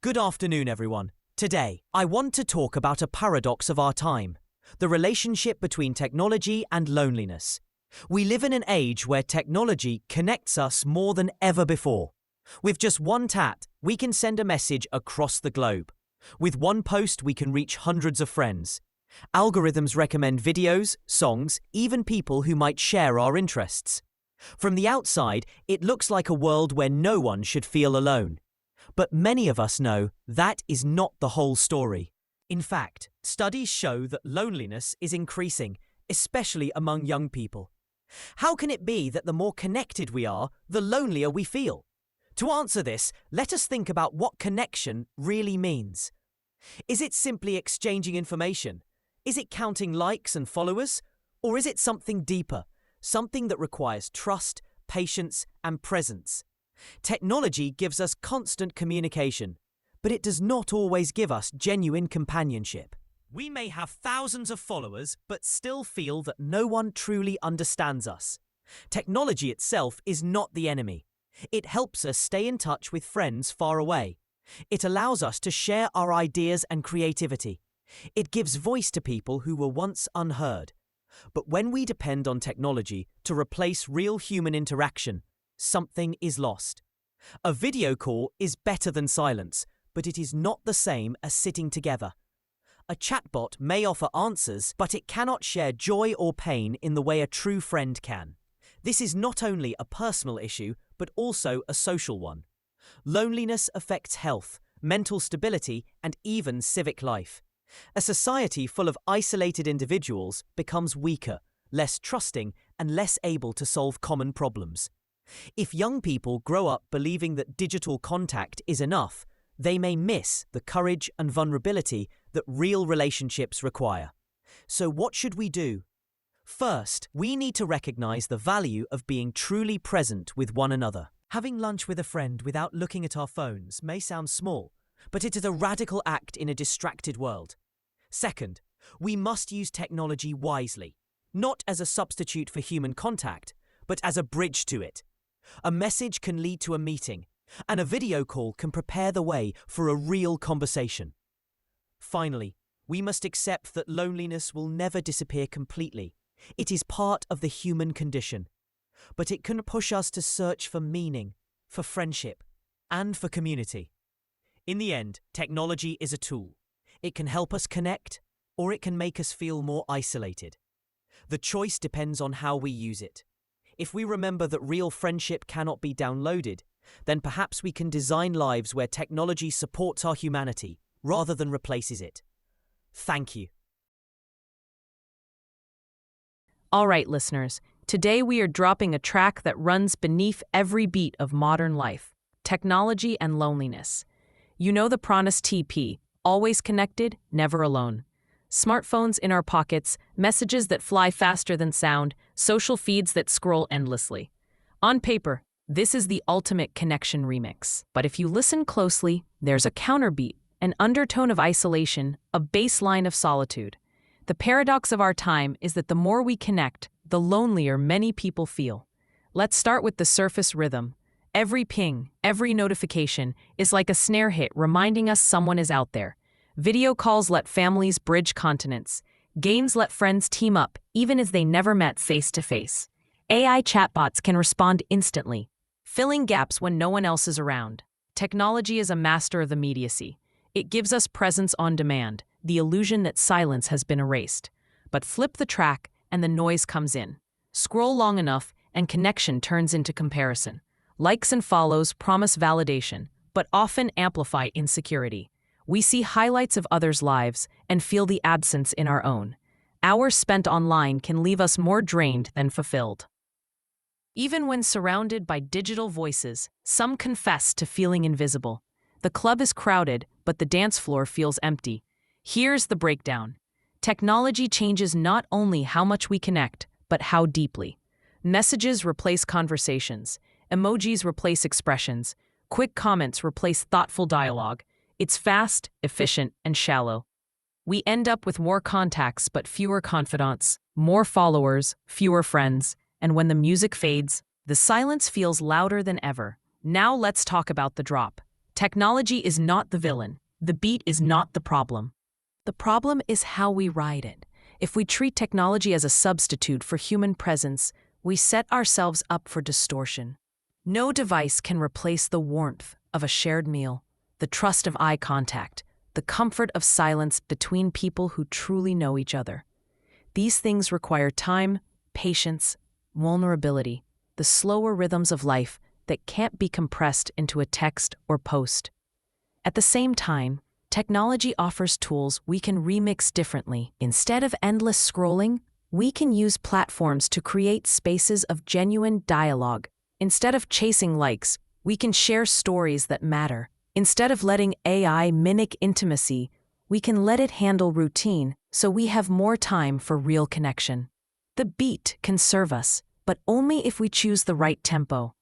Good afternoon, everyone. Today, I want to talk about a paradox of our time, the relationship between technology and loneliness. We live in an age where technology connects us more than ever before. With just one tap, we can send a message across the globe. With one post, we can reach hundreds of friends. Algorithms recommend videos, songs, even people who might share our interests. From the outside, it looks like a world where no one should feel alone. But many of us know that is not the whole story. In fact, studies show that loneliness is increasing, especially among young people. How can it be that the more connected we are, the lonelier we feel? To answer this, let us think about what connection really means. Is it simply exchanging information? Is it counting likes and followers? Or is it something deeper, something that requires trust, patience, and presence? Technology gives us constant communication, but it does not always give us genuine companionship. We may have thousands of followers, but still feel that no one truly understands us. Technology itself is not the enemy. It helps us stay in touch with friends far away. It allows us to share our ideas and creativity. It gives voice to people who were once unheard. But when we depend on technology to replace real human interaction, something is lost. A video call is better than silence, but it is not the same as sitting together. A chatbot may offer answers, but it cannot share joy or pain in the way a true friend can. This is not only a personal issue, but also a social one. Loneliness affects health, mental stability, and even civic life. A society full of isolated individuals becomes weaker, less trusting, and less able to solve common problems. If young people grow up believing that digital contact is enough, they may miss the courage and vulnerability that real relationships require. So what should we do? First, we need to recognize the value of being truly present with one another. Having lunch with a friend without looking at our phones may sound small, but it is a radical act in a distracted world. Second, we must use technology wisely, not as a substitute for human contact, but as a bridge to it. A message can lead to a meeting, and a video call can prepare the way for a real conversation. Finally, we must accept that loneliness will never disappear completely. It is part of the human condition. But it can push us to search for meaning, for friendship, and for community. In the end, technology is a tool. It can help us connect, or it can make us feel more isolated. The choice depends on how we use it. If we remember that real friendship cannot be downloaded, then perhaps we can design lives where technology supports our humanity rather than replaces it. Thank you. All right, listeners. Today we are dropping a track that runs beneath every beat of modern life: technology and loneliness. You know the promise TP, always connected, never alone. Smartphones in our pockets, messages that fly faster than sound, social feeds that scroll endlessly. On paper, this is the ultimate connection remix. But if you listen closely, there's a counterbeat, an undertone of isolation, a baseline of solitude. The paradox of our time is that the more we connect, the lonelier many people feel. Let's start with the surface rhythm. Every ping, every notification is like a snare hit reminding us someone is out there. Video calls let families bridge continents. Games let friends team up, even as they never met face-to-face. AI chatbots can respond instantly, filling gaps when no one else is around. Technology is a master of immediacy. It gives us presence on demand, the illusion that silence has been erased. But flip the track, and the noise comes in. Scroll long enough, and connection turns into comparison. Likes and follows promise validation, but often amplify insecurity. We see highlights of others' lives and feel the absence in our own. Hours spent online can leave us more drained than fulfilled. Even when surrounded by digital voices, some confess to feeling invisible. The club is crowded, but the dance floor feels empty. Here's the breakdown. Technology changes not only how much we connect, but how deeply. Messages replace conversations. Emojis replace expressions. Quick comments replace thoughtful dialogue. It's fast, efficient, and shallow. We end up with more contacts but fewer confidants, more followers, fewer friends, and when the music fades, the silence feels louder than ever. Now let's talk about the drop. Technology is not the villain. The beat is not the problem. The problem is how we ride it. If we treat technology as a substitute for human presence, we set ourselves up for distortion. No device can replace the warmth of a shared meal, the trust of eye contact, the comfort of silence between people who truly know each other. These things require time, patience, vulnerability, the slower rhythms of life that can't be compressed into a text or post. At the same time, technology offers tools we can remix differently. Instead of endless scrolling, we can use platforms to create spaces of genuine dialogue. Instead of chasing likes, we can share stories that matter. Instead of letting AI mimic intimacy, we can let it handle routine so we have more time for real connection. The beat can serve us, but only if we choose the right tempo.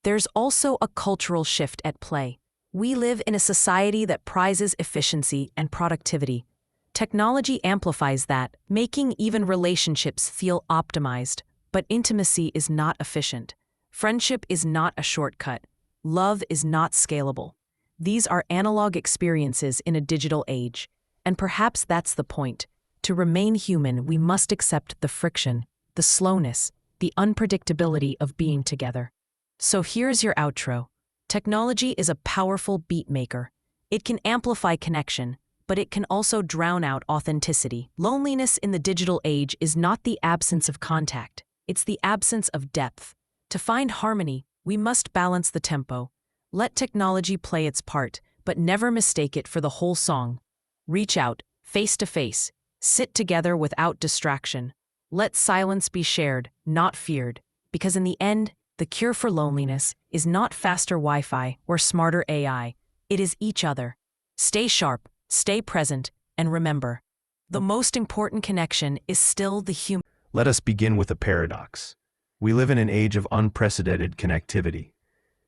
There's also a cultural shift at play. We live in a society that prizes efficiency and productivity. Technology amplifies that, making even relationships feel optimized. But intimacy is not efficient. Friendship is not a shortcut. Love is not scalable. These are analog experiences in a digital age. And perhaps that's the point. To remain human, we must accept the friction, the slowness, the unpredictability of being together. So here's your outro. Technology is a powerful beat maker. It can amplify connection, but it can also drown out authenticity. Loneliness in the digital age is not the absence of contact. It's the absence of depth. To find harmony, we must balance the tempo. Let technology play its part, but never mistake it for the whole song. Reach out, face to face. Sit together without distraction. Let silence be shared, not feared. Because in the end, the cure for loneliness is not faster Wi-Fi or smarter AI. It is each other. Stay sharp, stay present, and remember, the most important connection is still the human. Let us begin with a paradox. We live in an age of unprecedented connectivity.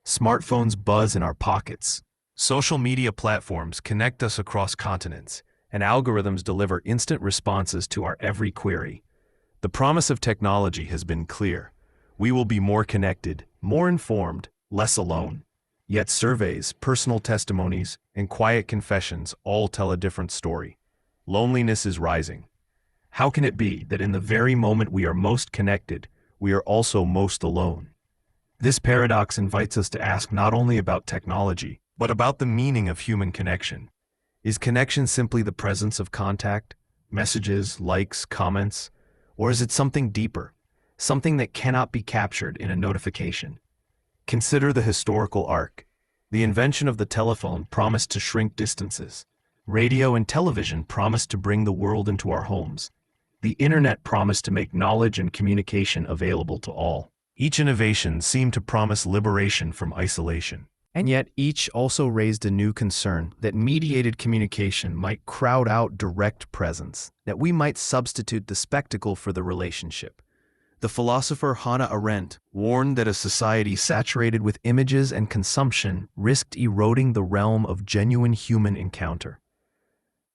Smartphones buzz in our pockets. Social media platforms connect us across continents, and algorithms deliver instant responses to our every query. The promise of technology has been clear. We will be more connected, more informed, less alone. Yet surveys, personal testimonies, and quiet confessions all tell a different story. Loneliness is rising. How can it be that in the very moment we are most connected, we are also most alone? This paradox invites us to ask not only about technology, but about the meaning of human connection. Is connection simply the presence of contact, messages, likes, comments, or is it something deeper, something that cannot be captured in a notification? Consider the historical arc. The invention of the telephone promised to shrink distances. Radio and television promised to bring the world into our homes. The internet promised to make knowledge and communication available to all. Each innovation seemed to promise liberation from isolation. And yet each also raised a new concern that mediated communication might crowd out direct presence, that we might substitute the spectacle for the relationship. The philosopher Hannah Arendt warned that a society saturated with images and consumption risked eroding the realm of genuine human encounter.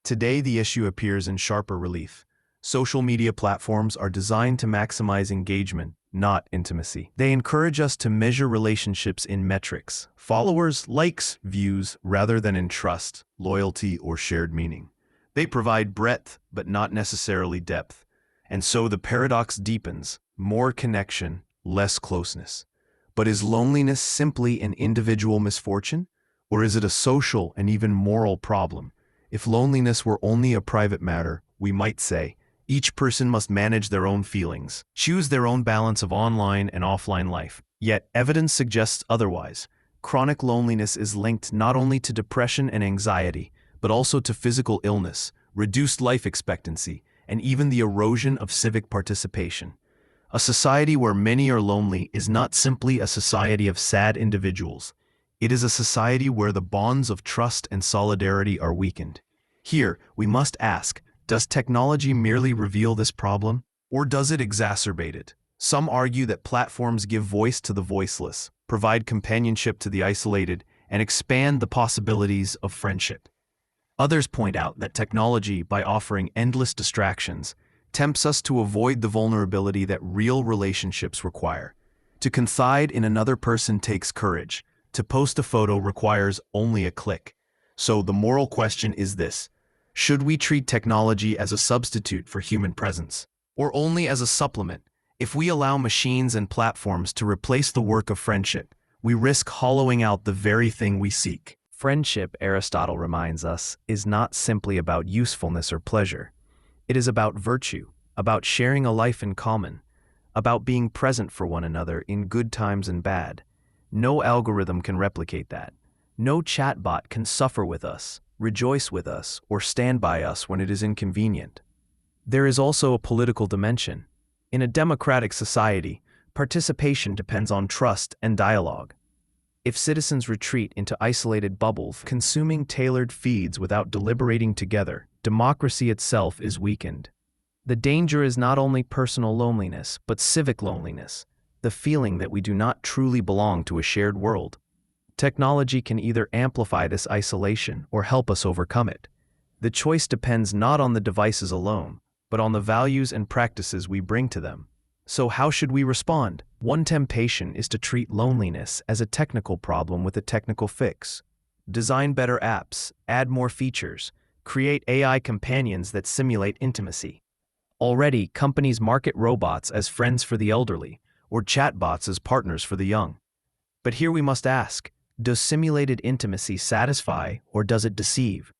Today, the issue appears in sharper relief. Social media platforms are designed to maximize engagement, not intimacy. They encourage us to measure relationships in metrics, followers, likes, views, rather than in trust, loyalty, or shared meaning. They provide breadth, but not necessarily depth. And so the paradox deepens: more connection, less closeness. But is loneliness simply an individual misfortune? Or is it a social and even moral problem? If loneliness were only a private matter, we might say, each person must manage their own feelings, choose their own balance of online and offline life. Yet evidence suggests otherwise. Chronic loneliness is linked not only to depression and anxiety, but also to physical illness, reduced life expectancy, and even the erosion of civic participation. A society where many are lonely is not simply a society of sad individuals. It is a society where the bonds of trust and solidarity are weakened. Here, we must ask, does technology merely reveal this problem, or does it exacerbate it? Some argue that platforms give voice to the voiceless, provide companionship to the isolated, and expand the possibilities of friendship. Others point out that technology, by offering endless distractions, tempts us to avoid the vulnerability that real relationships require. To confide in another person takes courage, To post a photo requires only a click. So the moral question is this: should we treat technology as a substitute for human presence, or only as a supplement? If we allow machines and platforms to replace the work of friendship, we risk hollowing out the very thing we seek. Friendship, Aristotle reminds us, is not simply about usefulness or pleasure. It is about virtue, about sharing a life in common, about being present for one another in good times and bad. No algorithm can replicate that. No chatbot can suffer with us, rejoice with us, or stand by us when it is inconvenient. There is also a political dimension. In a democratic society, participation depends on trust and dialogue. If citizens retreat into isolated bubbles, consuming tailored feeds without deliberating together, democracy itself is weakened. The danger is not only personal loneliness, but civic loneliness, the feeling that we do not truly belong to a shared world. Technology can either amplify this isolation or help us overcome it. The choice depends not on the devices alone, but on the values and practices we bring to them. So how should we respond? One temptation is to treat loneliness as a technical problem with a technical fix. Design better apps, add more features, create AI companions that simulate intimacy. Already, companies market robots as friends for the elderly, or chatbots as partners for the young. But here we must ask, does simulated intimacy satisfy or does it deceive?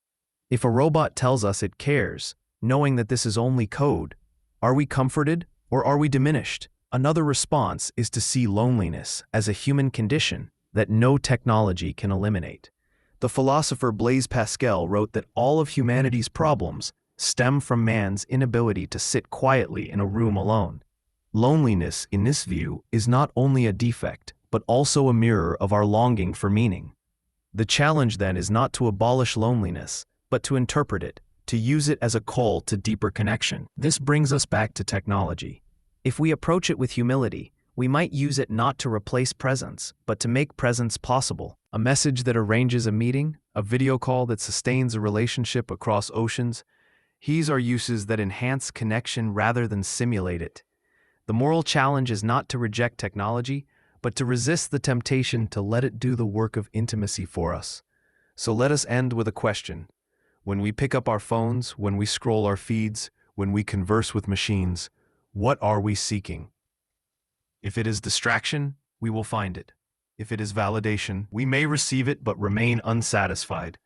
If a robot tells us it cares, knowing that this is only code, are we comforted or are we diminished? Another response is to see loneliness as a human condition that no technology can eliminate. The philosopher Blaise Pascal wrote that all of humanity's problems stem from man's inability to sit quietly in a room alone. Loneliness, in this view, is not only a defect, but also a mirror of our longing for meaning. The challenge then is not to abolish loneliness, but to interpret it, to use it as a call to deeper connection. This brings us back to technology. If we approach it with humility, we might use it not to replace presence, but to make presence possible. A message that arranges a meeting, a video call that sustains a relationship across oceans. These are uses that enhance connection rather than simulate it. The moral challenge is not to reject technology, but to resist the temptation to let it do the work of intimacy for us. So let us end with a question. When we pick up our phones, when we scroll our feeds, when we converse with machines, what are we seeking? If it is distraction, we will find it. If it is validation, we may receive it but remain unsatisfied.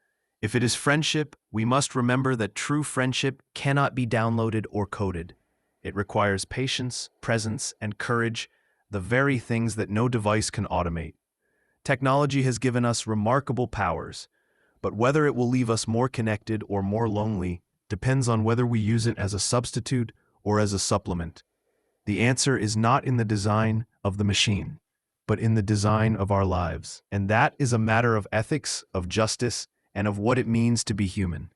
If it is friendship, we must remember that true friendship cannot be downloaded or coded. It requires patience, presence, and courage, the very things that no device can automate. Technology has given us remarkable powers, but whether it will leave us more connected or more lonely depends on whether we use it as a substitute or as a supplement. The answer is not in the design of the machine, but in the design of our lives. And that is a matter of ethics, of justice, and of what it means to be human.